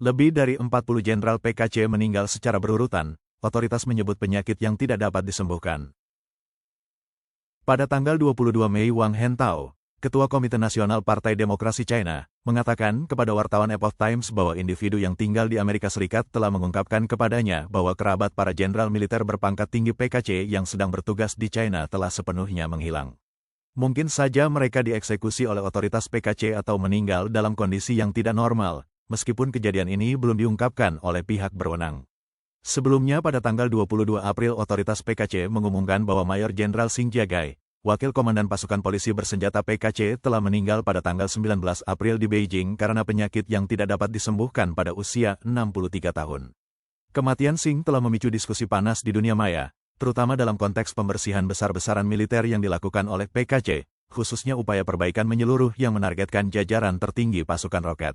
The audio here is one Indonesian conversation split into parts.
Lebih dari 40 jenderal PKC meninggal secara berurutan, otoritas menyebut penyakit yang tidak dapat disembuhkan. Pada tanggal 22 Mei, Wang Hentao, Ketua Komite Nasional Partai Demokrasi China, mengatakan kepada wartawan Epoch Times bahwa individu yang tinggal di Amerika Serikat telah mengungkapkan kepadanya bahwa kerabat para jenderal militer berpangkat tinggi PKC yang sedang bertugas di China telah sepenuhnya menghilang. Mungkin saja mereka dieksekusi oleh otoritas PKC atau meninggal dalam kondisi yang tidak normal, meskipun kejadian ini belum diungkapkan oleh pihak berwenang. Sebelumnya pada tanggal 22 April otoritas PKC mengumumkan bahwa Mayor Jenderal Xing Jiagai, Wakil Komandan Pasukan Polisi Bersenjata PKC telah meninggal pada tanggal 19 April di Beijing karena penyakit yang tidak dapat disembuhkan pada usia 63 tahun. Kematian Xing telah memicu diskusi panas di dunia maya, terutama dalam konteks pembersihan besar-besaran militer yang dilakukan oleh PKC, khususnya upaya perbaikan menyeluruh yang menargetkan jajaran tertinggi pasukan roket.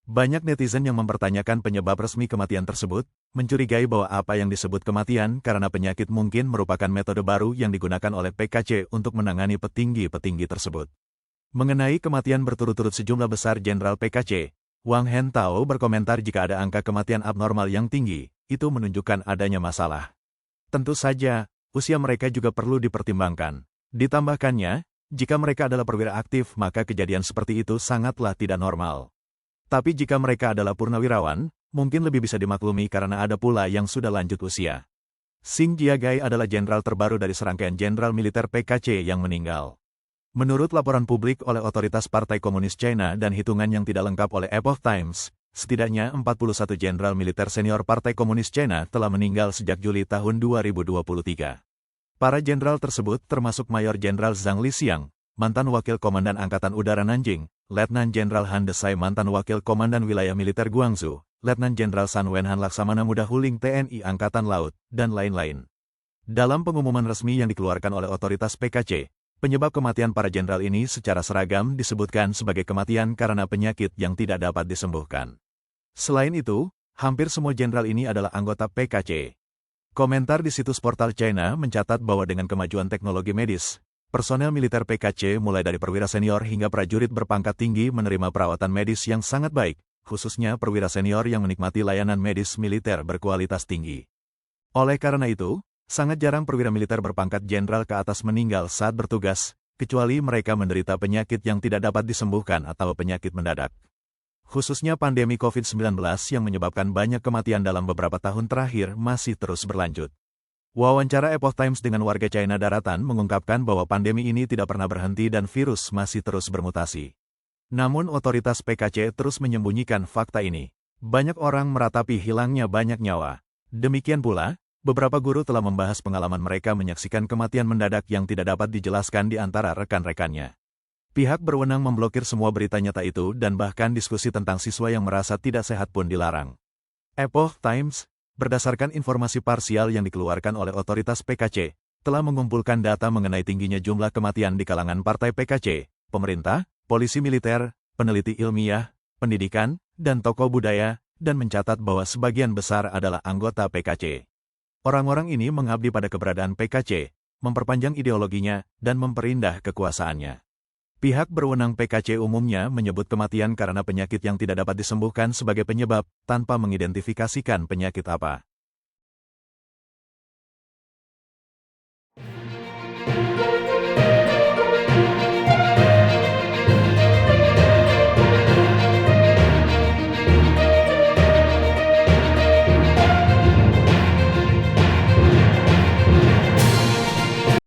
Banyak netizen yang mempertanyakan penyebab resmi kematian tersebut, mencurigai bahwa apa yang disebut kematian karena penyakit mungkin merupakan metode baru yang digunakan oleh PKC untuk menangani petinggi-petinggi tersebut. Mengenai kematian berturut-turut sejumlah besar jenderal PKC, Wang Hentao berkomentar jika ada angka kematian abnormal yang tinggi, itu menunjukkan adanya masalah. Tentu saja, usia mereka juga perlu dipertimbangkan. Ditambahkannya, jika mereka adalah perwira aktif maka kejadian seperti itu sangatlah tidak normal. Tapi jika mereka adalah purnawirawan, mungkin lebih bisa dimaklumi karena ada pula yang sudah lanjut usia. Xing Jiagai adalah jenderal terbaru dari serangkaian jenderal militer PKC yang meninggal. Menurut laporan publik oleh otoritas Partai Komunis China dan hitungan yang tidak lengkap oleh Epoch Times, setidaknya 41 jenderal militer senior Partai Komunis China telah meninggal sejak Juli tahun 2023. Para jenderal tersebut termasuk Mayor Jenderal Zhang Lixiang, mantan Wakil Komandan Angkatan Udara Nanjing, Letnan Jenderal Han Desai mantan Wakil Komandan Wilayah Militer Guangzhou, Letnan Jenderal Sun Wenhan Laksamana Muda Huling TNI Angkatan Laut, dan lain-lain. Dalam pengumuman resmi yang dikeluarkan oleh otoritas PKC, penyebab kematian para jenderal ini secara seragam disebutkan sebagai kematian karena penyakit yang tidak dapat disembuhkan. Selain itu, hampir semua jenderal ini adalah anggota PKC. Komentar di situs portal China mencatat bahwa dengan kemajuan teknologi medis, personel militer PKC mulai dari perwira senior hingga prajurit berpangkat tinggi menerima perawatan medis yang sangat baik, khususnya perwira senior yang menikmati layanan medis militer berkualitas tinggi. Oleh karena itu, sangat jarang perwira militer berpangkat jenderal ke atas meninggal saat bertugas, kecuali mereka menderita penyakit yang tidak dapat disembuhkan atau penyakit mendadak. Khususnya pandemi COVID-19 yang menyebabkan banyak kematian dalam beberapa tahun terakhir masih terus berlanjut. Wawancara Epoch Times dengan warga China daratan mengungkapkan bahwa pandemi ini tidak pernah berhenti dan virus masih terus bermutasi. Namun otoritas PKC terus menyembunyikan fakta ini. Banyak orang meratapi hilangnya banyak nyawa. Demikian pula, beberapa guru telah membahas pengalaman mereka menyaksikan kematian mendadak yang tidak dapat dijelaskan di antara rekan-rekannya. Pihak berwenang memblokir semua berita nyata itu dan bahkan diskusi tentang siswa yang merasa tidak sehat pun dilarang. Epoch Times, berdasarkan informasi parsial yang dikeluarkan oleh otoritas PKC, telah mengumpulkan data mengenai tingginya jumlah kematian di kalangan partai PKC, pemerintah, polisi militer, peneliti ilmiah, pendidikan, dan tokoh budaya, dan mencatat bahwa sebagian besar adalah anggota PKC. Orang-orang ini mengabdi pada keberadaan PKC, memperpanjang ideologinya, dan memperindah kekuasaannya. Pihak berwenang PKC umumnya menyebut kematian karena penyakit yang tidak dapat disembuhkan sebagai penyebab, tanpa mengidentifikasikan penyakit apa.